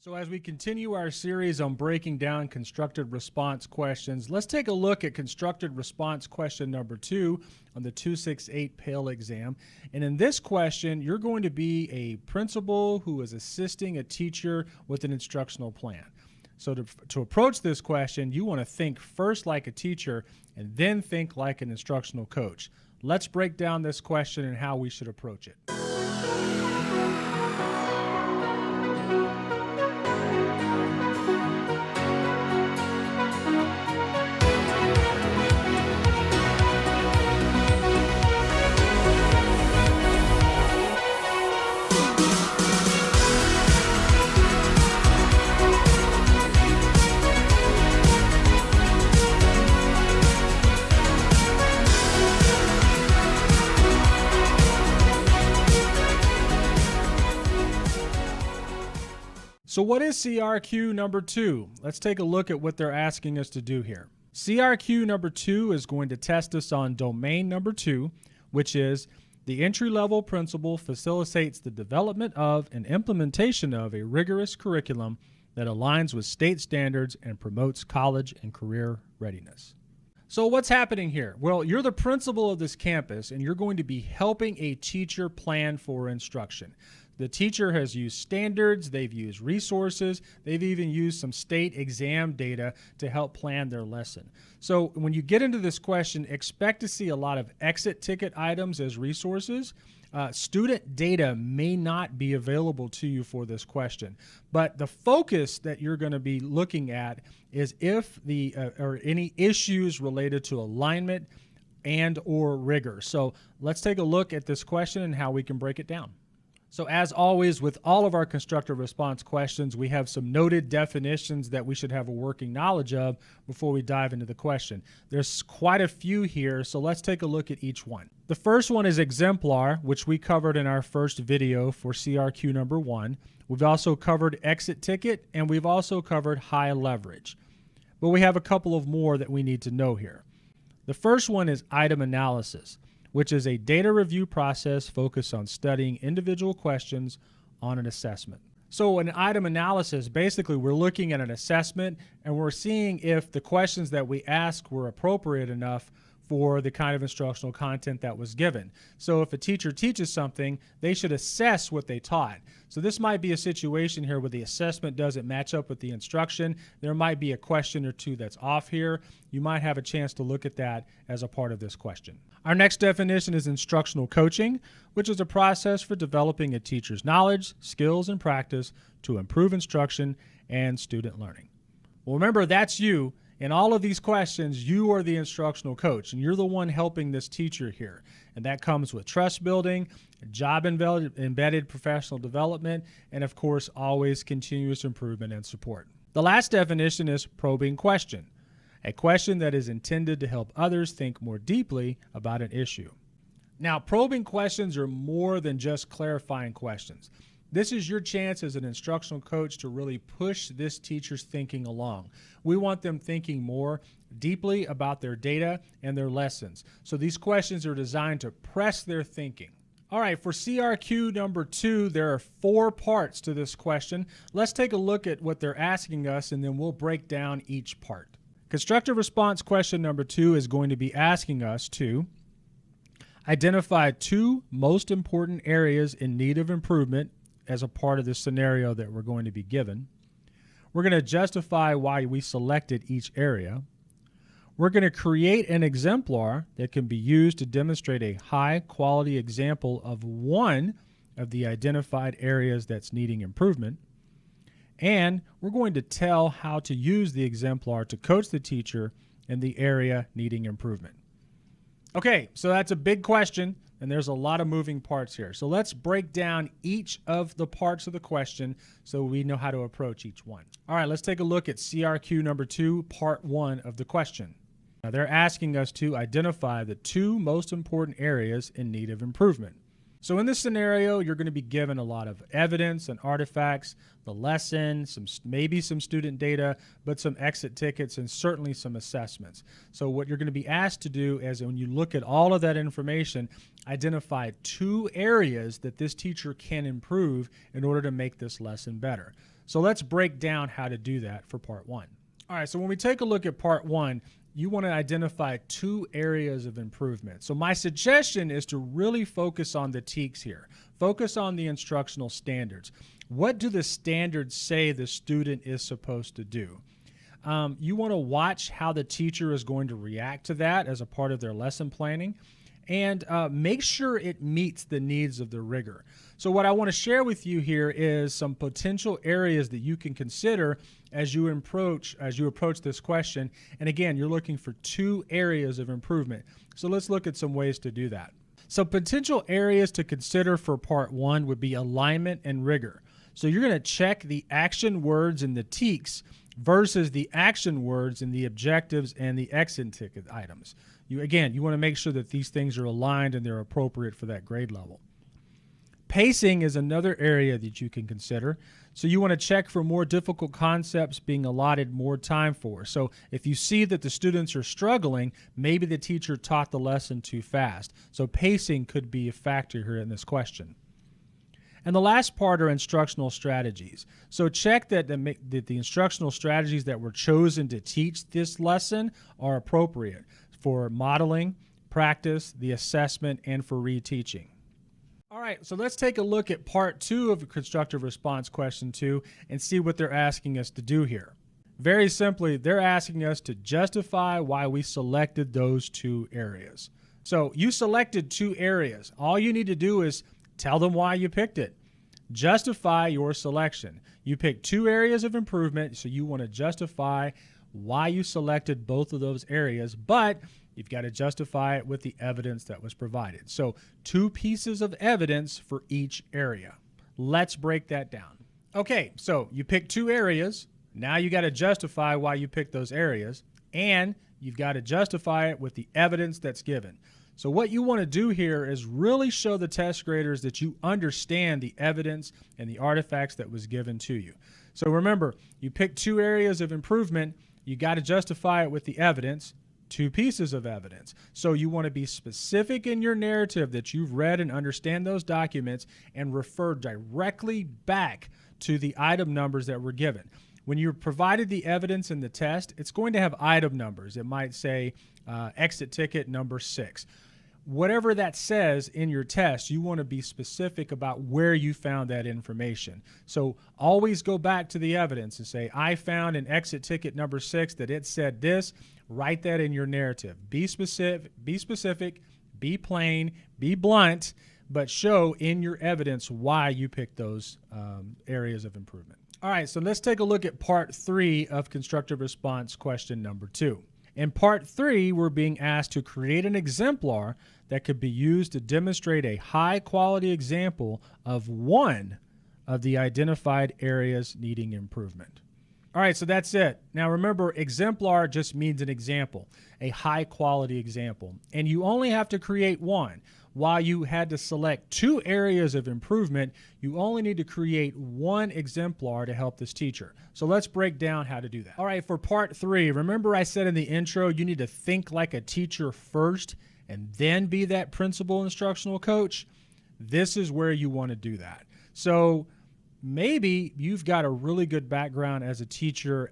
So as we continue our series on breaking down constructed response questions, let's take a look at constructed response question number 2 on the 268 PAIL exam. And in this question, you're going to be a principal who is assisting a teacher with an instructional plan. So to approach this question, you want to think first like a teacher and then think like an instructional coach. Let's break down this question and how we should approach it. So what is CRQ number 2? Let's take a look at what they're asking us to do here. CRQ number 2 is going to test us on domain number 2, which is the entry-level principal facilitates the development of and implementation of a rigorous curriculum that aligns with state standards and promotes college and career readiness. So what's happening here? Well, you're the principal of this campus and you're going to be helping a teacher plan for instruction. The teacher has used standards, they've used resources, they've even used some state exam data to help plan their lesson. So when you get into this question, expect to see a lot of exit ticket items as resources. Student data may not be available to you for this question, but the focus that you're going to be looking at is if or any issues related to alignment and or rigor. So let's take a look at this question and how we can break it down. So as always, with all of our constructive response questions, we have some noted definitions that we should have a working knowledge of before we dive into the question. There's quite a few here, so let's take a look at each one. The first one is exemplar, which we covered in our first video for CRQ number 1. We've also covered exit ticket, and we've also covered high leverage. But we have a couple of more that we need to know here. The first one is item analysis, which is a data review process focused on studying individual questions on an assessment. So an item analysis, basically we're looking at an assessment and we're seeing if the questions that we ask were appropriate enough for the kind of instructional content that was given. So if a teacher teaches something, they should assess what they taught. So this might be a situation here where the assessment doesn't match up with the instruction. There might be a question or two that's off here. You might have a chance to look at that as a part of this question. Our next definition is instructional coaching, which is a process for developing a teacher's knowledge, skills, and practice to improve instruction and student learning. Well, remember, that's you. In all of these questions, you are the instructional coach, and you're the one helping this teacher here. And that comes with trust building, job-embedded professional development, and of course, always continuous improvement and support. The last definition is probing question, a question that is intended to help others think more deeply about an issue. Now, probing questions are more than just clarifying questions. This is your chance as an instructional coach to really push this teacher's thinking along. We want them thinking more deeply about their data and their lessons. So these questions are designed to press their thinking. All right, for CRQ number 2, there are 4 parts to this question. Let's take a look at what they're asking us, and then we'll break down each part. Constructive response question number 2 is going to be asking us to identify 2 most important areas in need of improvement as a part of the scenario that we're going to be given. We're going to justify why we selected each area. We're going to create an exemplar that can be used to demonstrate a high quality example of one of the identified areas that's needing improvement. And we're going to tell how to use the exemplar to coach the teacher in the area needing improvement. Okay, so that's a big question, and there's a lot of moving parts here. So let's break down each of the parts of the question so we know how to approach each one. All right, let's take a look at CRQ number 2, part 1 of the question. Now, they're asking us to identify the 2 most important areas in need of improvement. So in this scenario, you're going to be given a lot of evidence and artifacts, the lesson, maybe some student data, but some exit tickets and certainly some assessments. So what you're going to be asked to do is, when you look at all of that information, identify 2 areas that this teacher can improve in order to make this lesson better. So let's break down how to do that for part one. All right, so when we take a look at part one, you want to identify 2 areas of improvement. So my suggestion is to really focus on the TExES here. Focus on the instructional standards. What do the standards say the student is supposed to do? You want to watch how the teacher is going to react to that as a part of their lesson planning, and make sure it meets the needs of the rigor. So what I want to share with you here is some potential areas that you can consider as you approach this question. And again, you're looking for 2 areas of improvement. So let's look at some ways to do that. So potential areas to consider for part one would be alignment and rigor. So you're going to check the action words in the TExES versus the action words in the objectives and the exit ticket items. You want to make sure that these things are aligned and they're appropriate for that grade level. Pacing is another area that you can consider. So you want to check for more difficult concepts being allotted more time for. So if you see that the students are struggling, maybe the teacher taught the lesson too fast. So pacing could be a factor here in this question. And the last part are instructional strategies. So check that the instructional strategies that were chosen to teach this lesson are appropriate for modeling, practice, the assessment, and for reteaching. All right, so let's take a look at part 2 of constructive response question 2 and see what they're asking us to do here. Very simply, they're asking us to justify why we selected those 2 areas. So you selected 2 areas. All you need to do is tell them why you picked it. Justify your selection. You picked 2 areas of improvement, so you want to justify why you selected both of those areas, but you've got to justify it with the evidence that was provided. So 2 pieces of evidence for each area. Let's break that down. Okay, so you picked 2 areas. Now you got to justify why you picked those areas, and you've got to justify it with the evidence that's given. So what you want to do here is really show the test graders that you understand the evidence and the artifacts that was given to you. So remember, you picked 2 areas of improvement. You got to justify it with the evidence, 2 pieces of evidence. So you want to be specific in your narrative that you've read and understand those documents and refer directly back to the item numbers that were given. When you're provided the evidence in the test, it's going to have item numbers. It might say exit ticket number 6. Whatever that says in your test, you want to be specific about where you found that information. So always go back to the evidence and say, I found in exit ticket number 6 that it said this. Write that in your narrative. Be specific, be plain, be blunt, but show in your evidence why you picked those areas of improvement. All right, so let's take a look at part 3 of constructive response question number 2. In part 3, we're being asked to create an exemplar that could be used to demonstrate a high-quality example of one of the identified areas needing improvement. All right, so that's it. Now remember, exemplar just means an example, a high-quality example. And you only have to create one. While you had to select 2 areas of improvement, you only need to create 1 exemplar to help this teacher. So let's break down how to do that. All right, for part 3, remember I said in the intro, you need to think like a teacher first and then be that principal instructional coach. This is where you want to do that. So maybe you've got a really good background as a teacher,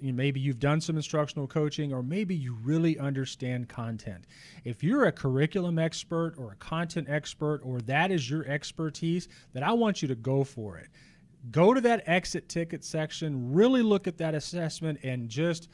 maybe you've done some instructional coaching, or maybe you really understand content. If you're a curriculum expert or a content expert, or that is your expertise, then I want you to go for it. Go to that exit ticket section, really look at that assessment, and just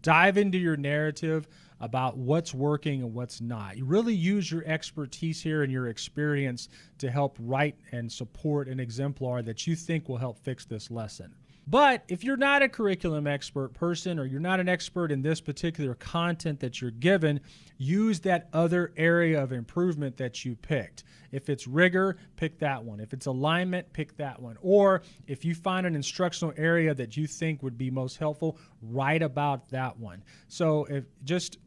dive into your narrative about what's working and what's not. You really use your expertise here and your experience to help write and support an exemplar that you think will help fix this lesson. But if you're not a curriculum expert person, or you're not an expert in this particular content that you're given, use that other area of improvement that you picked. If it's rigor, pick that one. If it's alignment, pick that one. Or if you find an instructional area that you think would be most helpful, write about that one. So just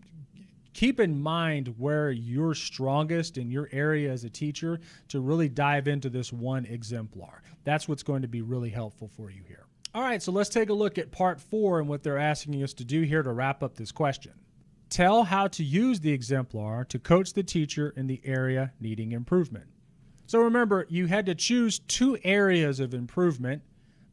keep in mind where you're strongest in your area as a teacher to really dive into this one exemplar. That's what's going to be really helpful for you here. All right, so let's take a look at part 4 and what they're asking us to do here to wrap up this question. Tell how to use the exemplar to coach the teacher in the area needing improvement. So remember, you had to choose 2 areas of improvement,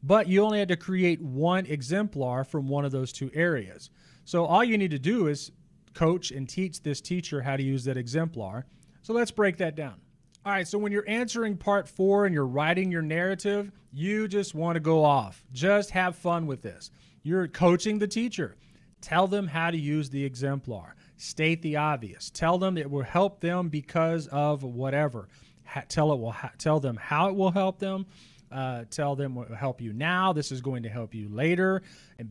but you only had to create one exemplar from one of those two areas. So all you need to do is coach and teach this teacher how to use that exemplar. So let's break that down. All right, so when you're answering part 4 and you're writing your narrative, you just want to go off. Just have fun with this. You're coaching the teacher. Tell them how to use the exemplar. State the obvious. Tell them it will help them because of whatever. Tell them how it will help them. Tell them what will help you now. This is going to help you later.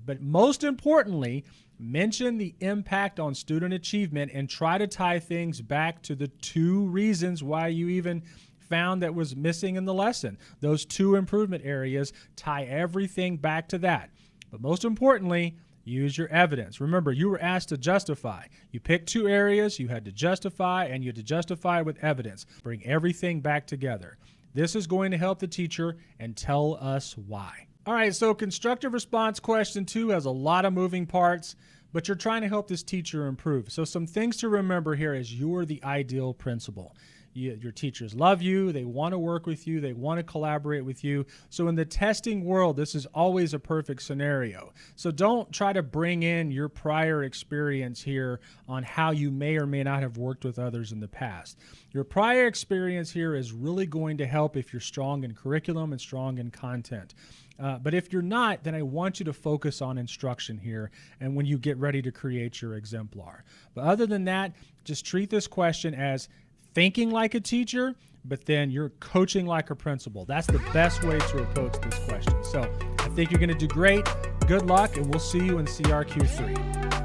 But most importantly, mention the impact on student achievement and try to tie things back to the 2 reasons why you even found that was missing in the lesson. Those 2 improvement areas, tie everything back to that. But most importantly, use your evidence. Remember, you were asked to justify. You picked 2 areas, you had to justify, and you had to justify with evidence. Bring everything back together. This is going to help the teacher and tell us why. All right, so constructive response question 2 has a lot of moving parts, but you're trying to help this teacher improve. So some things to remember here is you're the ideal principal. Your teachers love you, they want to work with you, they want to collaborate with you. So in the testing world, this is always a perfect scenario. So don't try to bring in your prior experience here on how you may or may not have worked with others in the past. Your prior experience here is really going to help if you're strong in curriculum and strong in content. But if you're not, then I want you to focus on instruction here and when you get ready to create your exemplar. But other than that, just treat this question as thinking like a teacher, but then you're coaching like a principal. That's the best way to approach this question. So I think you're going to do great. Good luck, and we'll see you in CRQ 3.